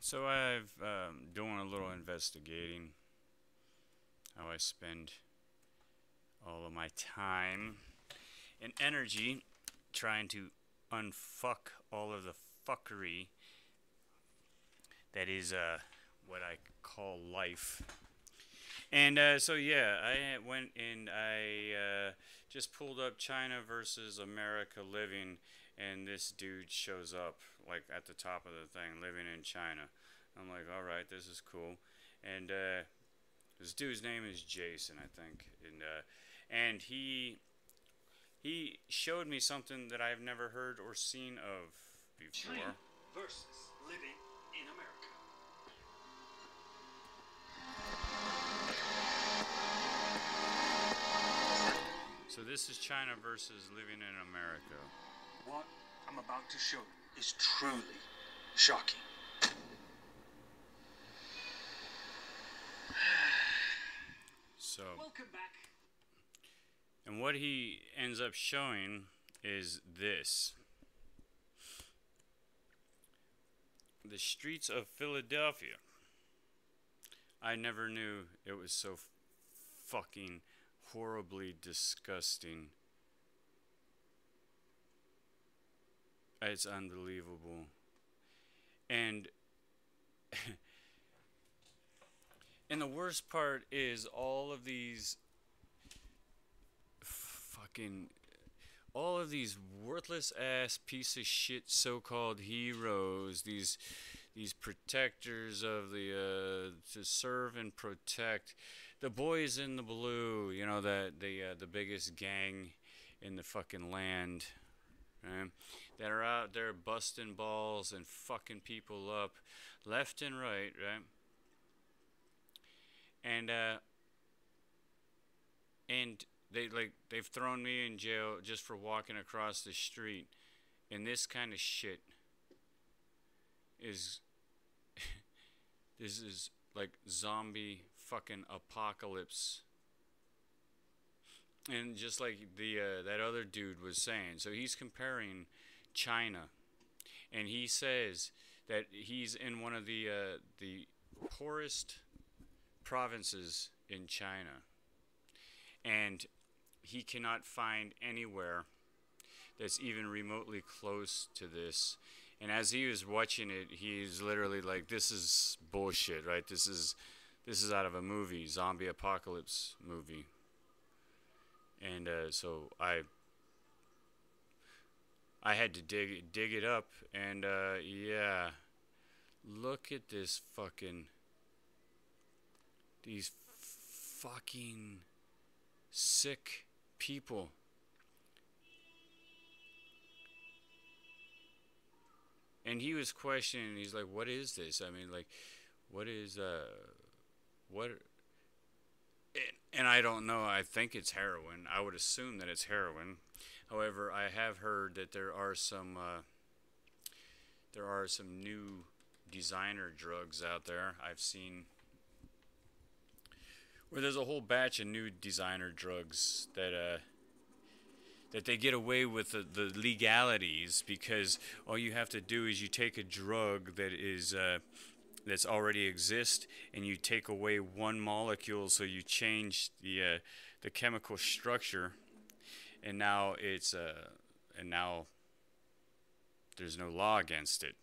So I've doing a little investigating how I spend all of my time and energy trying to unfuck all of the fuckery that is what I call life. And so yeah, I went and I just pulled up China versus America living, and this dude shows up like at the top of the thing, living in China. I'm like, all right, this is cool. And this dude's name is Jason, I think, and he showed me something that I've never heard or seen of before. China versus living in America. So this is China versus living in America. What I'm about to show you is truly shocking. So, Welcome back. and what he ends up showing is this. The streets of Philadelphia. I never knew it was so fucking horribly disgusting. It's unbelievable. And and the worst part is all of these worthless ass piece of shit so-called heroes, these protectors of the to serve and protect the boys in the blue, you know, the biggest gang in the fucking land, right? That are out there busting balls and fucking people up left and right, right? And and they've thrown me in jail just for walking across the street, and this kind of shit is this is like zombie fucking apocalypse. And just like the that other dude was saying, so he's comparing China, and he says that he's in one of the poorest provinces in China, and he cannot find anywhere that's even remotely close to this. And as he was watching it, he's literally like, "This is bullshit, right? This is out of a movie, zombie apocalypse movie." And so I had to dig it up, and yeah, look at these fucking sick people. And he was questioning, he's like, what is this? I mean, like, what is what and I don't know. I think it's heroin. I would assume that it's heroin. However, I have heard that there are some new designer drugs out there. I've seen where there's a whole batch of new designer drugs that they get away with the legalities, because all you have to do is you take a drug that is that's already exists, and you take away one molecule, so you change the chemical structure, and now now there's no law against it.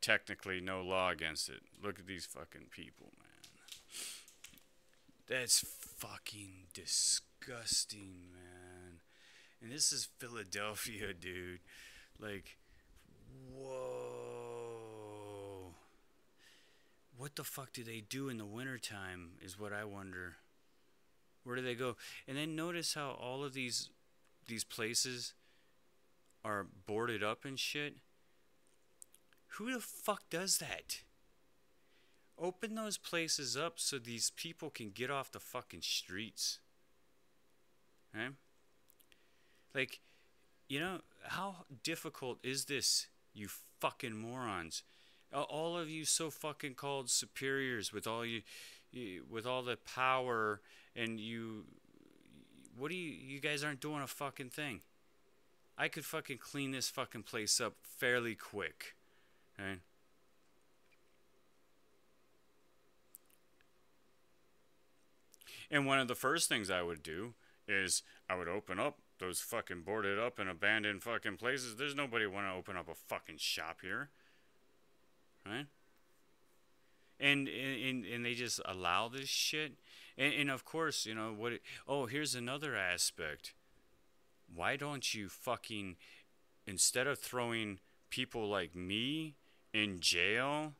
Technically, no law against it. Look at these fucking people, man. That's fucking disgusting, man. And this is Philadelphia, dude. Like, whoa. What the fuck do they do in the wintertime is what I wonder. Where do they go? And then notice how all of these places are boarded up and shit. Who the fuck does that? Open those places up so these people can get off the fucking streets. Right? Like, you know, how difficult is this, you fucking morons? All of you so fucking called superiors with all with all the power, and what do you guys aren't doing a fucking thing. I could fucking clean this fucking place up fairly quick, right? And one of the first things I would do is I would open up those fucking boarded up and abandoned fucking places. There's nobody want to open up a fucking shop here, right? And they just allow this shit. And of course, you know what? Oh, here's another aspect. Why don't you fucking, instead of throwing people like me in jail,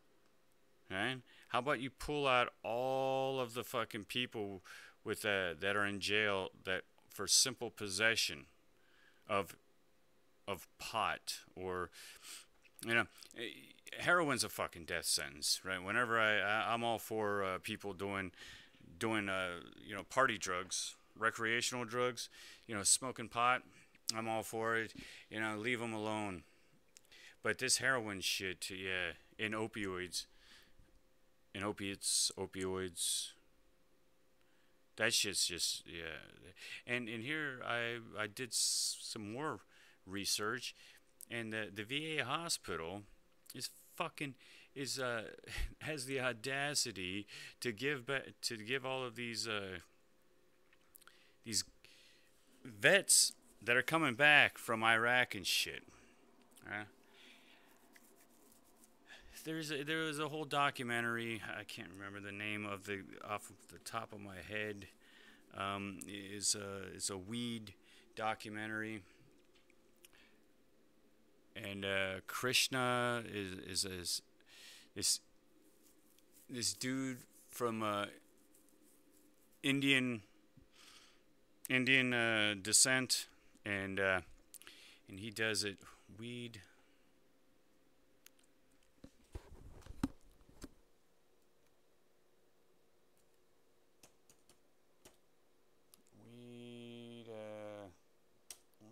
right? How about you pull out all of the fucking people with that are in jail that for simple possession of pot, or you know, heroin's a fucking death sentence, right? Whenever I'm all for people doing you know, party drugs, recreational drugs, you know, smoking pot. I'm all for it. You know, leave them alone. But this heroin shit, yeah, in opioids, in opiates, opioids, that shit's just, yeah. And here I did some more research, and the VA hospital is fucking is has the audacity to give all of these vets that are coming back from Iraq and shit. Uh, there was a whole documentary. I can't remember the name of the off of the top of my head. It's a weed documentary, and Krishna is this dude from Indian descent, and he does it weed.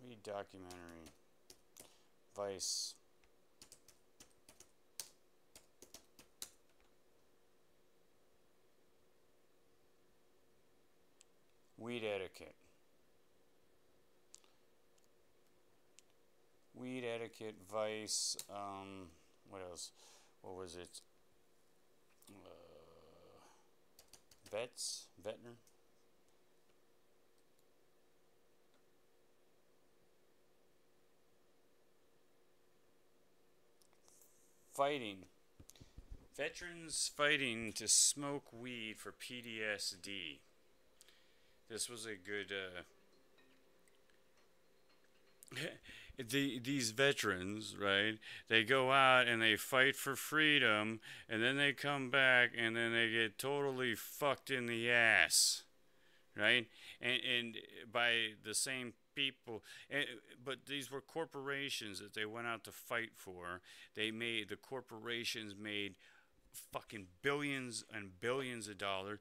Weed documentary. Vice. Weed etiquette. Weed etiquette, Vice. What else? What was it? Vetner. Fighting. Veterans fighting to smoke weed for PTSD. This was a good. These veterans, right? They go out and they fight for freedom, and then they come back and then they get totally fucked in the ass, right? And by the same people, but these were corporations that they went out to fight for. The corporations made fucking billions and billions of dollars.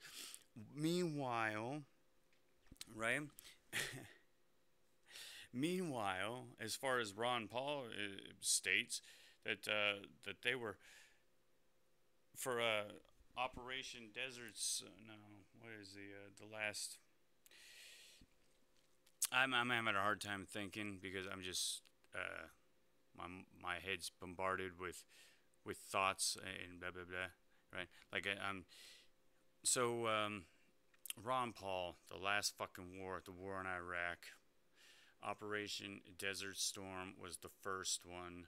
Meanwhile, right? Meanwhile, as far as Ron Paul states, that they were for Operation Desert's. No, what is the last? I'm having a hard time thinking because I'm just my head's bombarded with thoughts and blah blah blah. Right? Like I'm so Ron Paul, the last fucking war, the war in Iraq. Operation Desert Storm was the first one.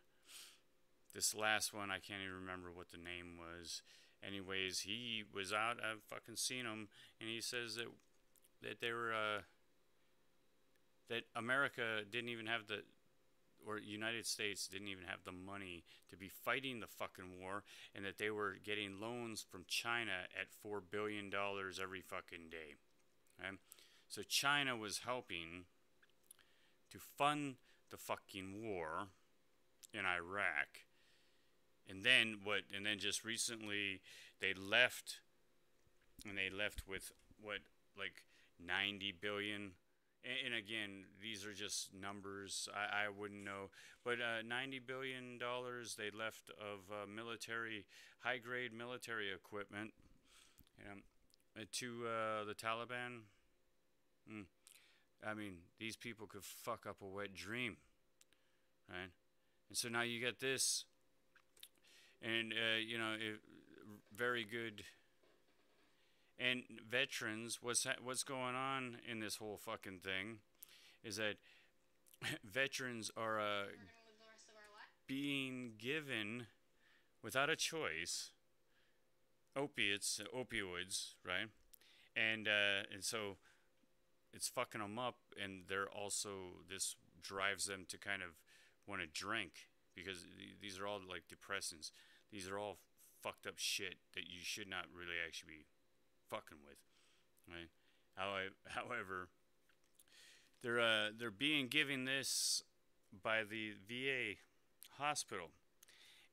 This last one, I can't even remember what the name was. Anyways, he was out. I've fucking seen him, and he says that they were that America didn't even have or United States didn't even have the money to be fighting the fucking war, and that they were getting loans from China at $4 billion every fucking day. Okay? So China was helping to fund the fucking war in Iraq. And then just recently they left, and they left with what, like 90 billion. And again, these are just numbers. I wouldn't know, but $90 billion they left of high-grade military equipment, to the Taliban. I mean, these people could fuck up a wet dream, right? And so now you get this, and very good. And veterans, what's going on in this whole fucking thing is that veterans are being given without a choice opioids, right? And so it's fucking them up, and they're also, this drives them to kind of want to drink, because these are all like depressants. These are all fucked up shit that you should not really actually be fucking with, right? However, they're being given this by the VA hospital,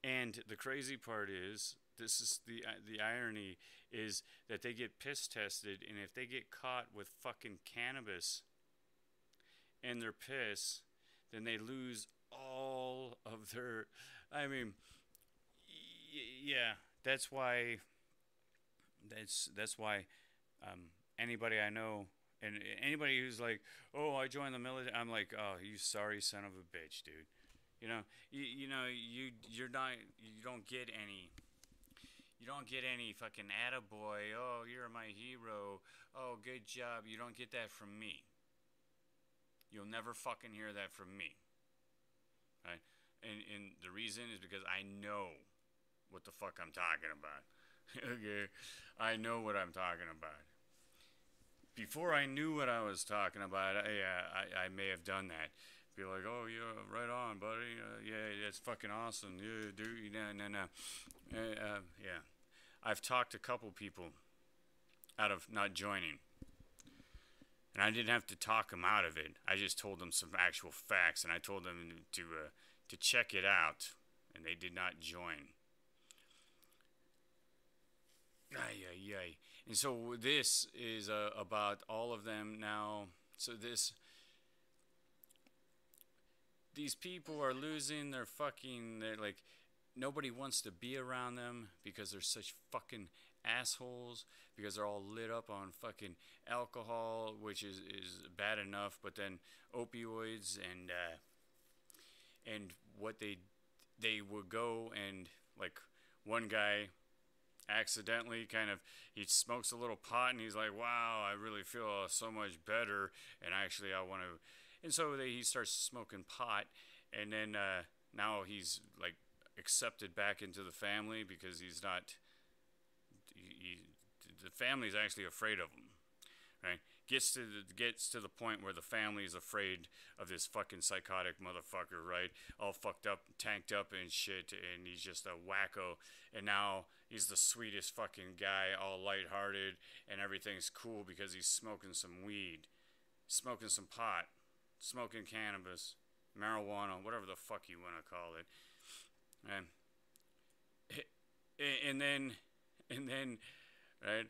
and the crazy part is, this is the irony, is that they get piss tested, and if they get caught with fucking cannabis in their piss, then they lose all of their. I mean, yeah, that's why. That's why. Anybody I know, and anybody who's like, "Oh, I joined the military," I'm like, "Oh, you sorry son of a bitch, dude." You're not. You don't get any. You don't get any fucking attaboy. Oh, you're my hero. Oh, good job. You don't get that from me. You'll never fucking hear that from me. Right? And the reason is because I know what the fuck I'm talking about. Okay? I know what I'm talking about. Before I knew what I was talking about, I may have done that. Be like, oh, yeah, right on, buddy. Yeah, that's fucking awesome. Yeah, dude. No. Yeah. I've talked a couple people out of not joining. And I didn't have to talk them out of it. I just told them some actual facts, and I told them to check it out, and they did not join. Ay. And so this is about all of them now. So these people are losing their fucking. They're like, nobody wants to be around them because they're such fucking assholes, because they're all lit up on fucking alcohol, which is bad enough, but then opioids and what they would go and, like, one guy accidentally he smokes a little pot, and he's like, wow, I really feel so much better, and actually I want to, and so he starts smoking pot, and then now he's like accepted back into the family, because he's not, the family's actually afraid of him, right? Gets to the point where the family is afraid of this fucking psychotic motherfucker, right? All fucked up, tanked up and shit, and he's just a wacko. And now he's the sweetest fucking guy, all lighthearted, and everything's cool because he's smoking some weed, smoking some pot, smoking cannabis, marijuana, whatever the fuck you want to call it. And then, right?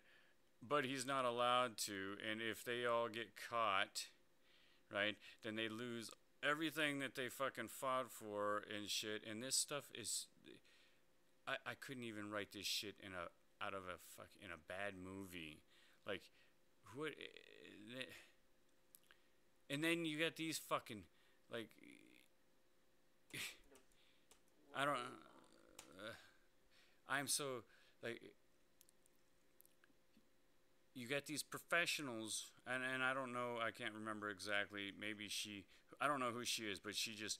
But he's not allowed to, and if they all get caught, right, then they lose everything that they fucking fought for and shit. And this stuff is, I couldn't even write this shit in a bad movie, like, what? And then you got these fucking, like, I don't. I'm so, like, you got these professionals, and I don't know, I can't remember exactly, maybe I don't know who she is, but she just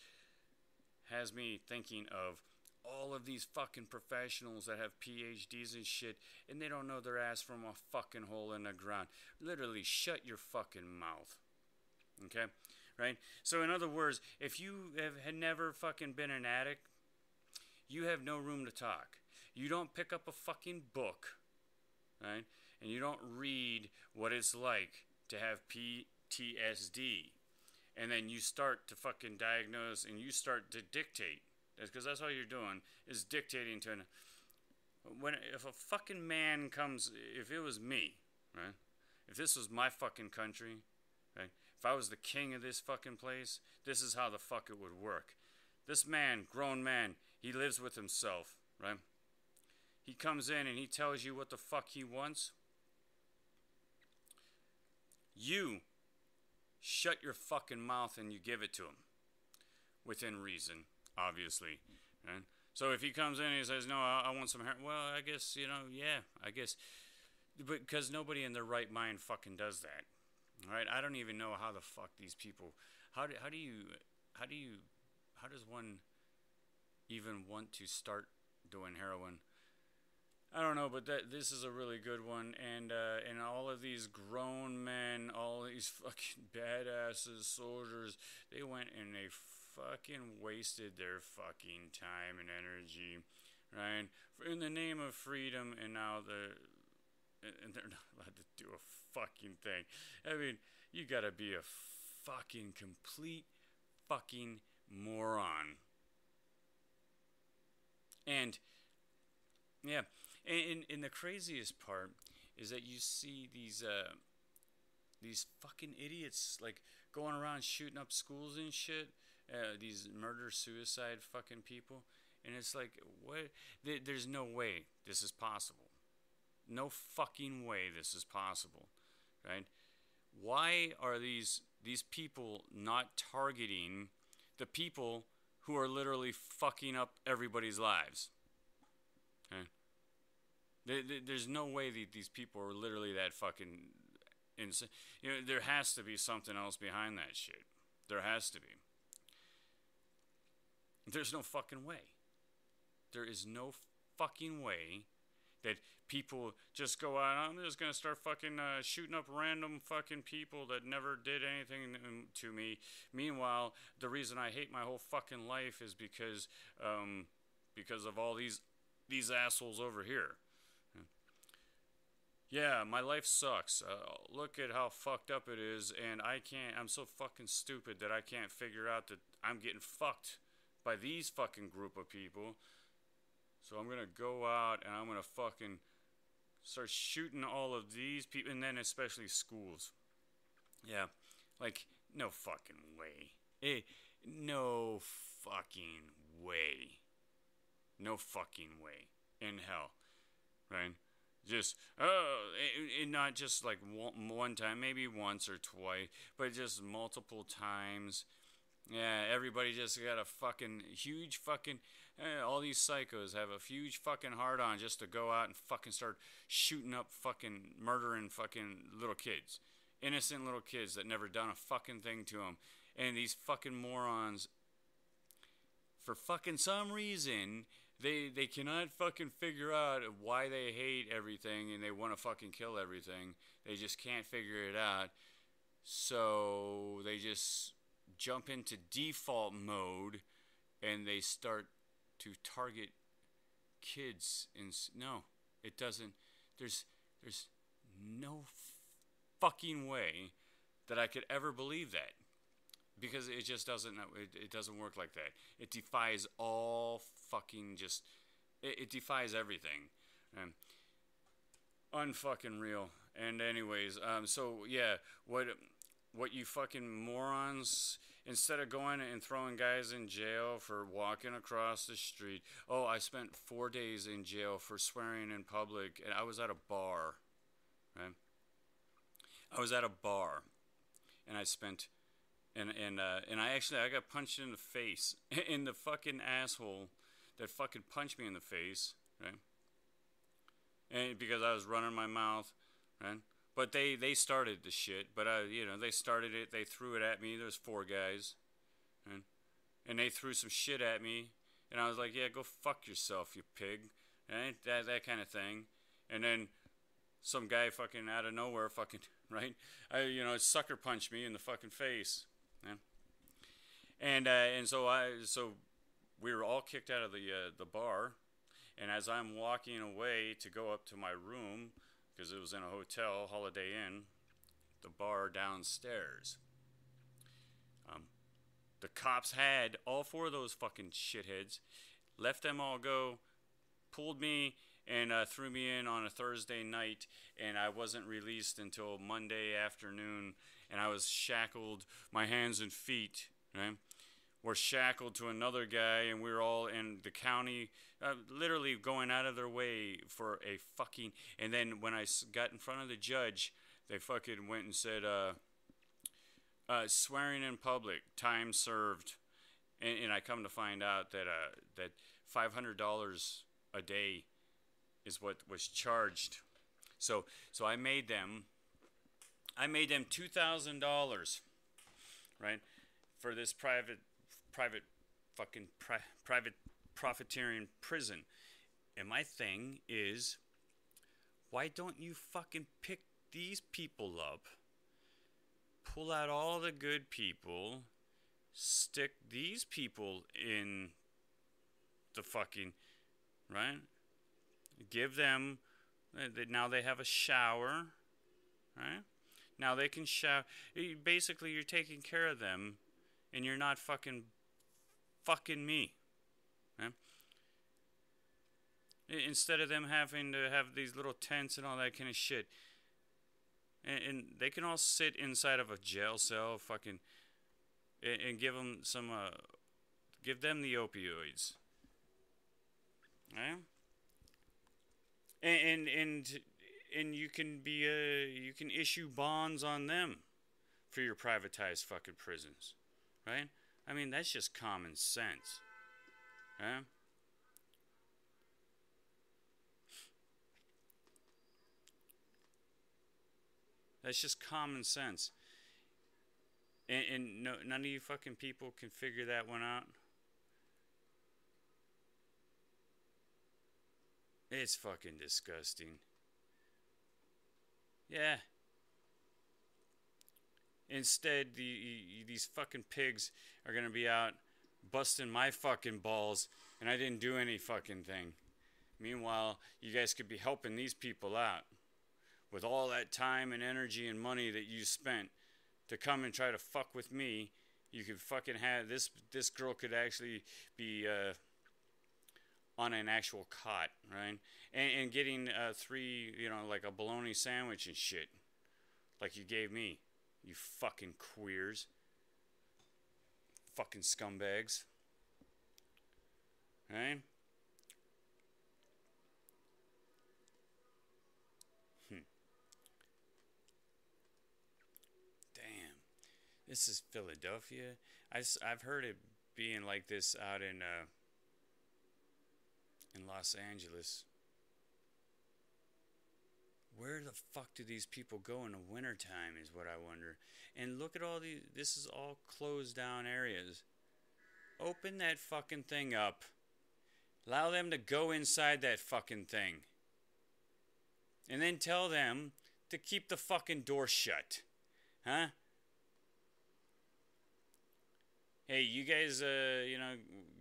has me thinking of all of these fucking professionals that have PhDs and shit, and they don't know their ass from a fucking hole in the ground. Literally, shut your fucking mouth. Okay? Right? So in other words, if you had never fucking been an addict, you have no room to talk. You don't pick up a fucking book, right? And you don't read what it's like to have PTSD. And then you start to fucking diagnose, and you start to dictate. Because that's all you're doing, is dictating to if a fucking man comes, if it was me, right? If this was my fucking country, right? If I was the king of this fucking place, this is how the fuck it would work. This man, grown man, he lives with himself, right? He comes in and he tells you what the fuck he wants. You shut your fucking mouth and you give it to him. Within reason, obviously. Right? So if he comes in and he says, no, I want some hair. Well, I guess, yeah, I guess because nobody in their right mind fucking does that. All right, I don't even know how the fuck these people. How does one even want to start doing heroin? I don't know, but this is a really good one, and all of these grown men, all these fucking badasses, soldiers, they went and they fucking wasted their fucking time and energy, right? In the name of freedom, and now and they're not allowed to do a fucking thing. I mean, you gotta be a fucking complete fucking moron. And yeah, and the craziest part is that you see these fucking idiots like going around shooting up schools and shit. These murder suicide fucking people, and it's like, what? There's no way this is possible. No fucking way this is possible, right? Why are these people not targeting the people who are literally fucking up everybody's lives? Okay? There's no way that these people are literally that fucking insane. You know, there has to be something else behind that shit. There has to be. There's no fucking way. There is no fucking way that people just go out, I'm just going to start fucking shooting up random fucking people that never did anything to me. Meanwhile, the reason I hate my whole fucking life is because of all these assholes over here. Yeah, my life sucks. Look at how fucked up it is, and I'm so fucking stupid that I can't figure out that I'm getting fucked by these fucking group of people. So I'm gonna go out and I'm gonna fucking start shooting all of these people, and then especially schools. Yeah, like, no fucking way. No fucking way. No fucking way in hell, right? Just not just like one time, maybe once or twice, but just multiple times. Yeah, everybody just got a fucking huge fucking. All these psychos have a huge fucking hardon just to go out and fucking start shooting up fucking murdering fucking little kids, innocent little kids that never done a fucking thing to them, and these fucking morons. For fucking some reason, they cannot fucking figure out why they hate everything and they want to fucking kill everything. They just can't figure it out. So they just jump into default mode and they start to target kids. No, it doesn't. There's no fucking way that I could ever believe that. Because it just doesn't, it doesn't work like that. It defies all fucking just, it defies everything. Unfucking real. And anyways, so yeah, what you fucking morons, instead of going and throwing guys in jail for walking across the street. Oh, I spent 4 days in jail for swearing in public, and I was at a bar, right? I was at a bar, and I spent... And I got punched in the face, in the fucking asshole that fucking punched me in the face, right? And because I was running my mouth, right? But they started the shit, but they started it, they threw it at me. There was 4 guys, right? And they threw some shit at me, and I was like, yeah, go fuck yourself, you pig, right? That kind of thing. And then some guy fucking out of nowhere fucking, right? Sucker punched me in the fucking face. Yeah. And so we were all kicked out of the bar, and as I'm walking away to go up to my room, because it was in a hotel, Holiday Inn, the bar downstairs, the cops had all 4 of those fucking shitheads, left them all go, pulled me and threw me in on a Thursday night, and I wasn't released until Monday afternoon, and I was shackled, my hands and feet, right? Were shackled to another guy, and we were all in the county, literally going out of their way for a fucking... And then when I got in front of the judge, they fucking went and said, swearing in public, time served. And I come to find out that that $500 a day is what was charged So I made them $2,000, right, for this private private profiteering prison. And my thing is, why don't you fucking pick these people up, pull out all the good people, stick these people in the fucking, right? Give them, now they have a shower, right? Now they can shower. Basically, you're taking care of them, and you're not fucking me, right? Instead of them having to have these little tents and all that kind of shit. And they can all sit inside of a jail cell, fucking, and give them some, give them the opioids, right? And you can you can issue bonds on them for your privatized fucking prisons, right? I mean, that's just common sense, right? That's just common sense. And no, none of you fucking people can figure that one out. It's fucking disgusting. Yeah. Instead, these fucking pigs are gonna be out busting my fucking balls, and I didn't do any fucking thing. Meanwhile, you guys could be helping these people out with all that time and energy and money that you spent to come and try to fuck with me. You could fucking have this girl could actually be on an actual cot, right? And getting 3, like a bologna sandwich and shit, like you gave me, you fucking queers, fucking scumbags, right? Damn, this is Philadelphia. I've heard it being like this out in Los Angeles. Where the fuck do these people go in the wintertime is what I wonder. And look at all these, this is all closed down areas. Open that fucking thing up. Allow them to go inside that fucking thing. And then tell them to keep the fucking door shut. Huh? Hey, you guys,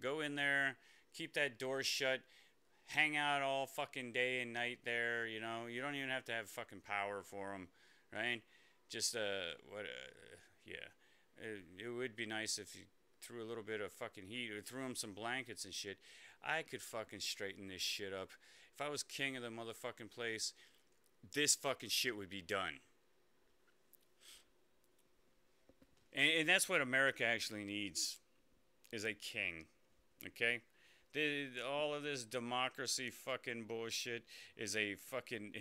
go in there, keep that door shut. Hang out all fucking day and night there, you don't even have to have fucking power for them, right? Just, yeah. It would be nice if you threw a little bit of fucking heat or threw them some blankets and shit. I could fucking straighten this shit up. If I was king of the motherfucking place, this fucking shit would be done. And that's what America actually needs, is a king, okay? All of this democracy fucking bullshit is a fucking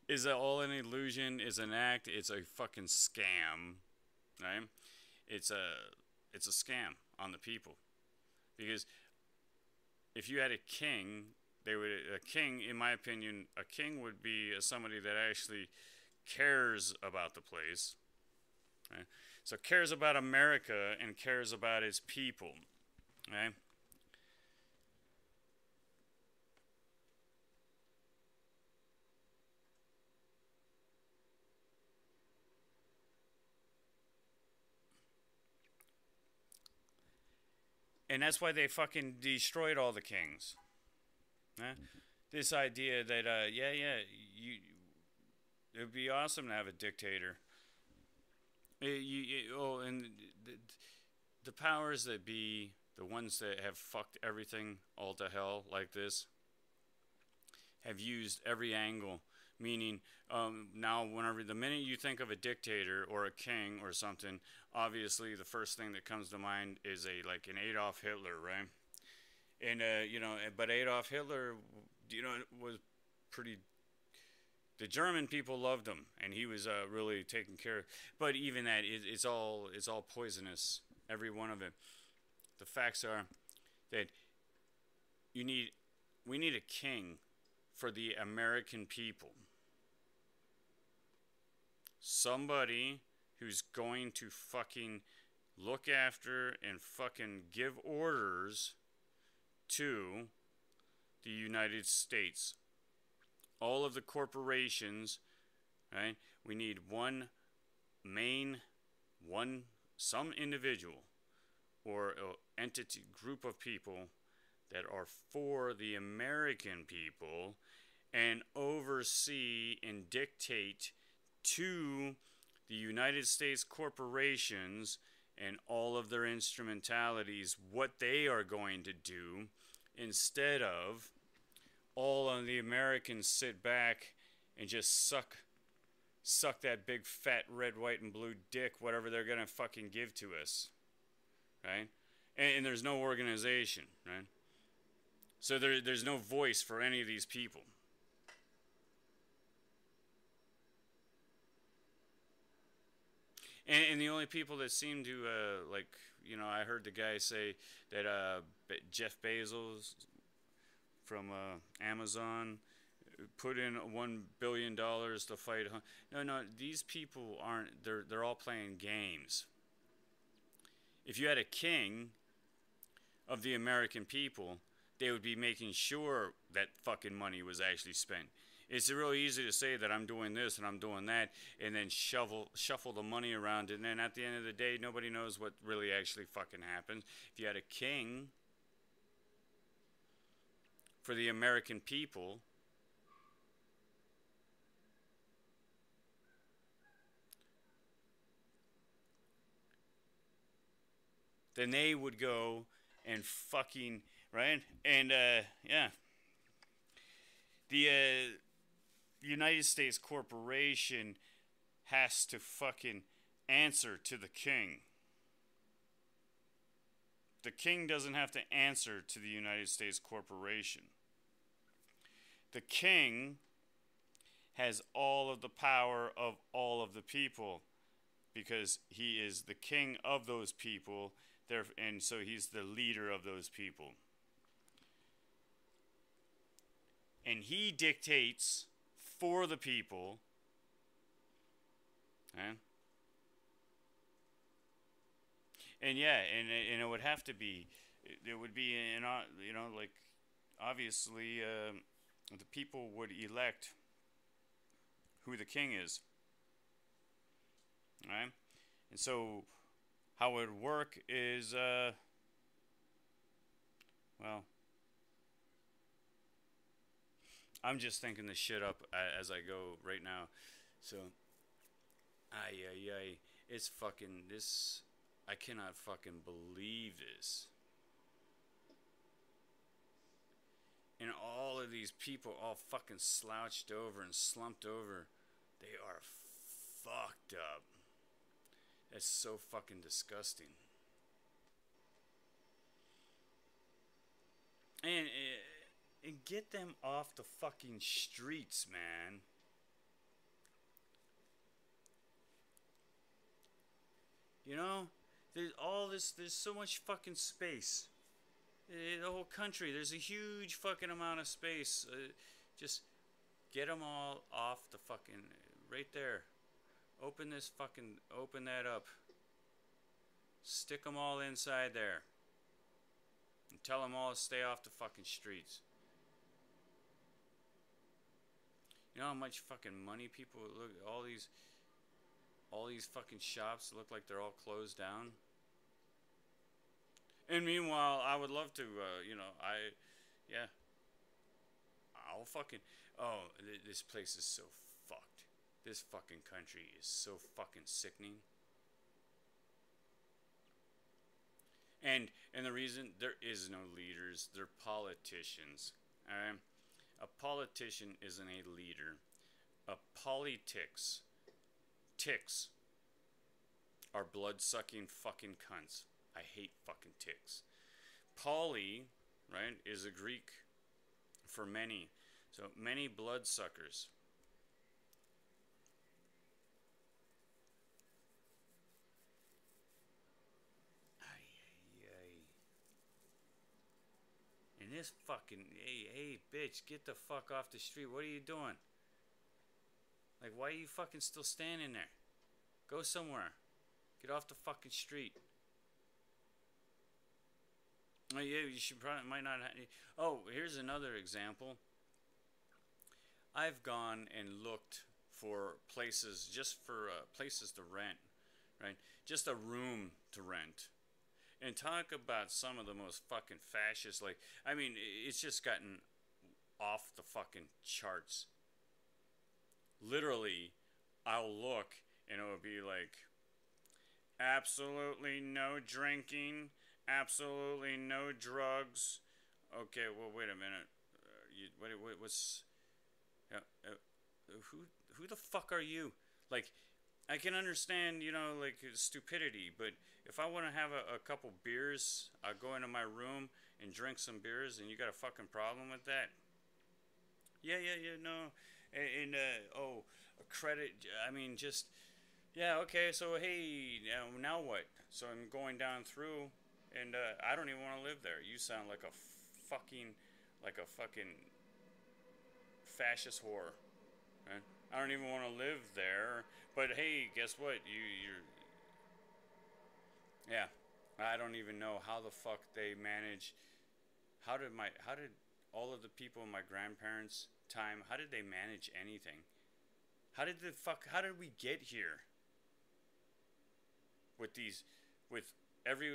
is all an illusion, is an act, it's a fucking scam, right? It's a scam on the people, because if you had a king, in my opinion, a king would be somebody that actually cares about the place, right? So cares about America and cares about its people, right? And that's why they fucking destroyed all the kings. Huh? This idea that, it would be awesome to have a dictator. And the powers that be, the ones that have fucked everything all to hell like this, have used every angle. Meaning, now the minute you think of a dictator or a king or something, obviously the first thing that comes to mind is like an Adolf Hitler, right? And but Adolf Hitler, was pretty. The German people loved him, and he was really taken care of. But even that, it's all poisonous, every one of it. The facts are that we need a king for the American people, somebody who's going to fucking look after and fucking give orders to the United States. All of the corporations, right? We need some individual or entity, group of people that are for the American people and oversee and dictate to the United States corporations and all of their instrumentalities what they are going to do, instead of all of the Americans sit back and just suck that big fat red, white, and blue dick, whatever they're gonna fucking give to us, right? And there's no organization, right? So there's no voice for any of these people. And the only people that seem to, like, you know, I heard the guy say that Jeff Bezos from Amazon put in $1 billion to fight. No, these people aren't, they're all playing games. If you had a king of the American people, they would be making sure that fucking money was actually spent. It's real easy to say that I'm doing this and I'm doing that, and then shuffle the money around, and then at the end of the day, nobody knows what really actually fucking happens. If you had a king for the American people, then they would go and fucking, right? And yeah, the United States corporation has to fucking answer to the king. The king doesn't have to answer to the United States corporation. The king has all of the power of all of the people because he is the king of those people, and so he's the leader of those people. And he dictates for the people. Okay? And yeah, and it would have to be, it would be, you know, like, obviously, the people would elect who the king is. Right? And so, how it would work is, well, I'm just thinking this shit up as I go right now. So, it's fucking, this, I cannot fucking believe this. And all of these people all fucking slouched over and slumped over. They are fucked up. That's so fucking disgusting. And get them off the fucking streets, man. You know, there's all this, there's so much fucking space. The whole country, there's a huge fucking amount of space. Just get them all off the fucking, right there. Open that up. Stick them all inside there. And tell them all to stay off the fucking streets. You know how much fucking money people look, all these fucking shops look like they're all closed down. And meanwhile, I would love to, you know, I'll fucking, oh, this place is so fucked. This fucking country is so fucking sickening. And the reason, there is no leaders, they're politicians. Alright? A politician isn't a leader. A ticks are blood-sucking fucking cunts. I hate fucking ticks. Poly, right, is a Greek for many. So many bloodsuckers. And this fucking, hey, bitch, get the fuck off the street. What are you doing? Like, why are you fucking still standing there? Go somewhere. Get off the fucking street. Oh, yeah, you should probably, might not have, oh, here's another example. I've gone and looked for places, just for places to rent, right? Just a room to rent. And talk about some of the most fucking fascist, like, I mean, it's just gotten off the fucking charts. Literally, I'll look and it'll be like, absolutely no drinking, absolutely no drugs. Okay, well, wait a minute. What's who the fuck are you? Like, I can understand, you know, like stupidity, but if I want to have a couple beers, I'll go into my room and drink some beers, and you got a fucking problem with that? Yeah, no. Oh, a credit. I mean, just, yeah, okay, so hey, now what? So I'm going down through, and I don't even want to live there. You sound like a fucking fascist whore. Right? I don't even want to live there. But hey, guess what? You're. Yeah, I don't even know how the fuck they manage. How did all of the people in my grandparents' time? How did they manage anything? How did we get here? With every.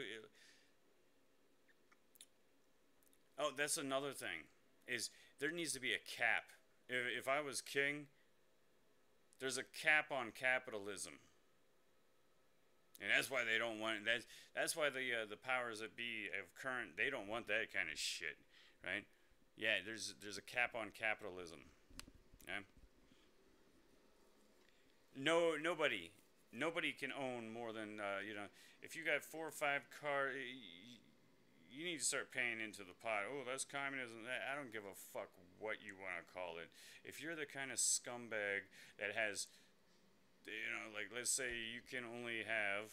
Oh, that's another thing. Is there needs to be a cap. If I was king, there's a cap on capitalism, and that's why they don't want. That's why the powers that be of current, they don't want that kind of shit, right? Yeah, there's a cap on capitalism. Yeah. Nobody can own more than if you got 4 or 5 cars, you need to start paying into the pot. Oh, that's communism. I don't give a fuck what you want to call it. If you're the kind of scumbag that has, like, let's say you can only have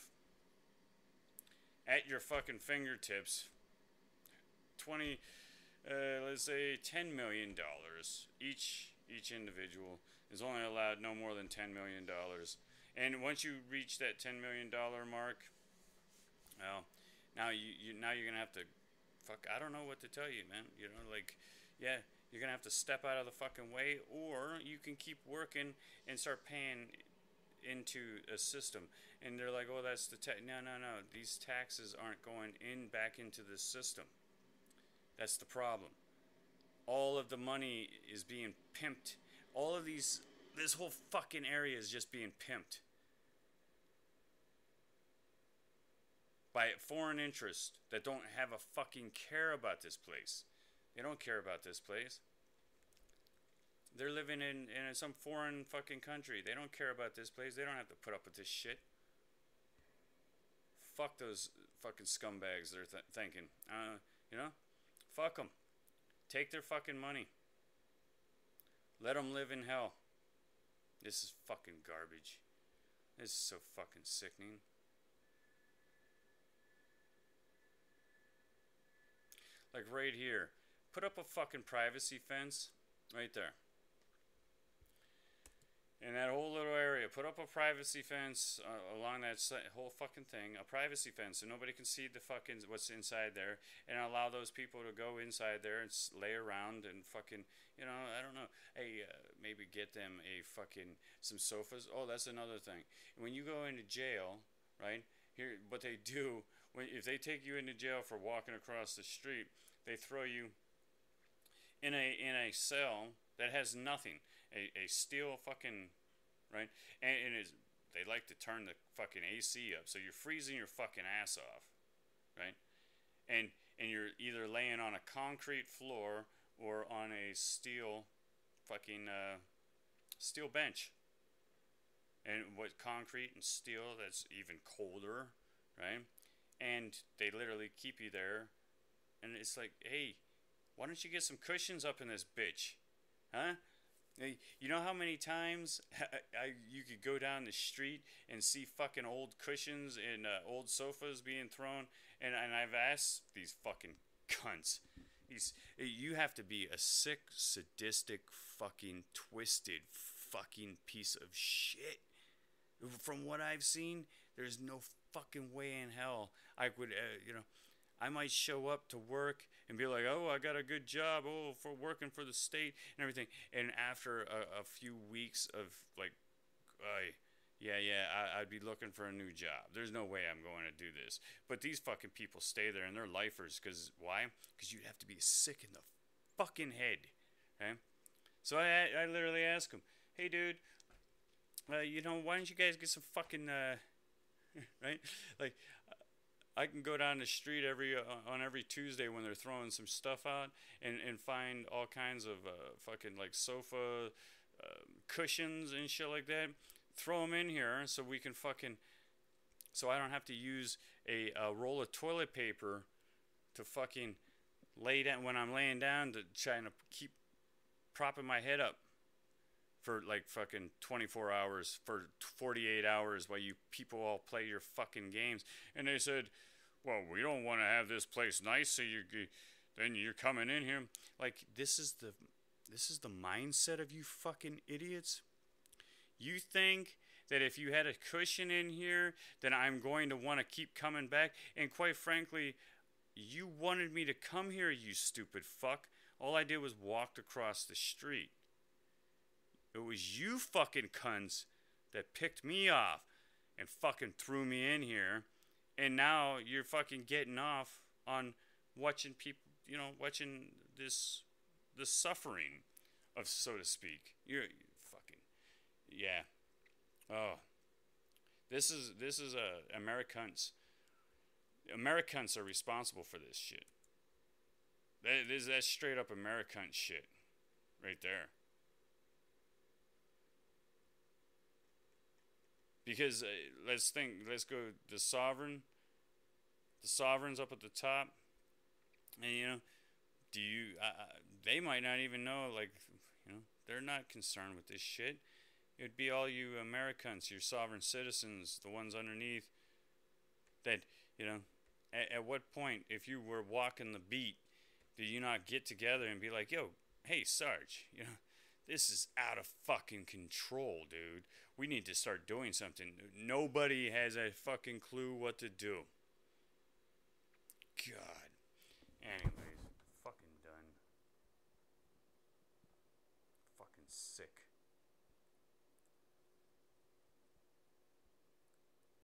at your fucking fingertips 20, let's say $10 million each individual is only allowed no more than $10 million. And once you reach that $10 million mark, well, now you're gonna have to, I don't know what to tell you, man. Like, yeah, you're gonna have to step out of the fucking way, or you can keep working and start paying into a system. And they're like, oh, that's the tax. No. These taxes aren't going back into the system. That's the problem. All of the money is being pimped. This whole fucking area is just being pimped by foreign interests that don't have a fucking care about this place. They don't care about this place. They're living in some foreign fucking country. They don't care about this place. They don't have to put up with this shit. Fuck those fucking scumbags they're thinking. Fuck them. Take their fucking money. Let them live in hell. This is fucking garbage. This is so fucking sickening. Like right here. Put up a fucking privacy fence. Right there. In that whole little area. Put up a privacy fence along that whole fucking thing. A privacy fence so nobody can see the fucking what's inside there. And allow those people to go inside there and lay around and fucking, I don't know. Hey, maybe get them some sofas. Oh, that's another thing. When you go into jail, right? Here, what they do, if they take you into jail for walking across the street, they throw you in a cell that has nothing. A steel fucking, right? And they like to turn the fucking AC up, so you're freezing your fucking ass off, right? And you're either laying on a concrete floor or on a steel bench. And what concrete and steel, that's even colder, right? And they literally keep you there. And it's like, hey, why don't you get some cushions up in this bitch? Huh? You know how many times you could go down the street and see fucking old cushions and old sofas being thrown? And I've asked these fucking cunts. You have to be a sick, sadistic, fucking twisted fucking piece of shit. From what I've seen, there's no fucking way in hell I would, I might show up to work and be like, oh, I got a good job, oh, for working for the state and everything. And after a few weeks of like, I'd be looking for a new job. There's no way I'm going to do this. But these fucking people stay there and they're lifers. Because why? Because you'd have to be sick in the fucking head. Okay? So I literally ask them, hey, dude, why don't you guys get some fucking, right? Like, I can go down the street on every Tuesday when they're throwing some stuff out and find all kinds of fucking like sofa cushions and shit like that. Throw them in here so we can fucking, so I don't have to use a roll of toilet paper to fucking lay down when I'm laying down to trying to keep propping my head up for like fucking 24 hours, for 48 hours while you people all play your fucking games. And they said, well, we don't want to have this place nice, so then you're coming in here. Like, this is the mindset of you fucking idiots. You think that if you had a cushion in here, then I'm going to want to keep coming back? And quite frankly, you wanted me to come here, you stupid fuck. All I did was walk across the street. It was you fucking cunts that picked me off and fucking threw me in here. And now you're fucking getting off on watching people, watching this the suffering of, so to speak. You fucking, yeah. Oh, this is Americans. Americans are responsible for this shit. That's straight up American shit, right there. Because let's go the sovereign's up at the top, and they might not even know, like, they're not concerned with this shit. It'd be all you Americans, your sovereign citizens, the ones underneath, that, at what point, if you were walking the beat, do you not get together and be like, yo, hey, Sarge, this is out of fucking control, dude. We need to start doing something. Nobody has a fucking clue what to do. God. Anyways, fucking done. Fucking sick.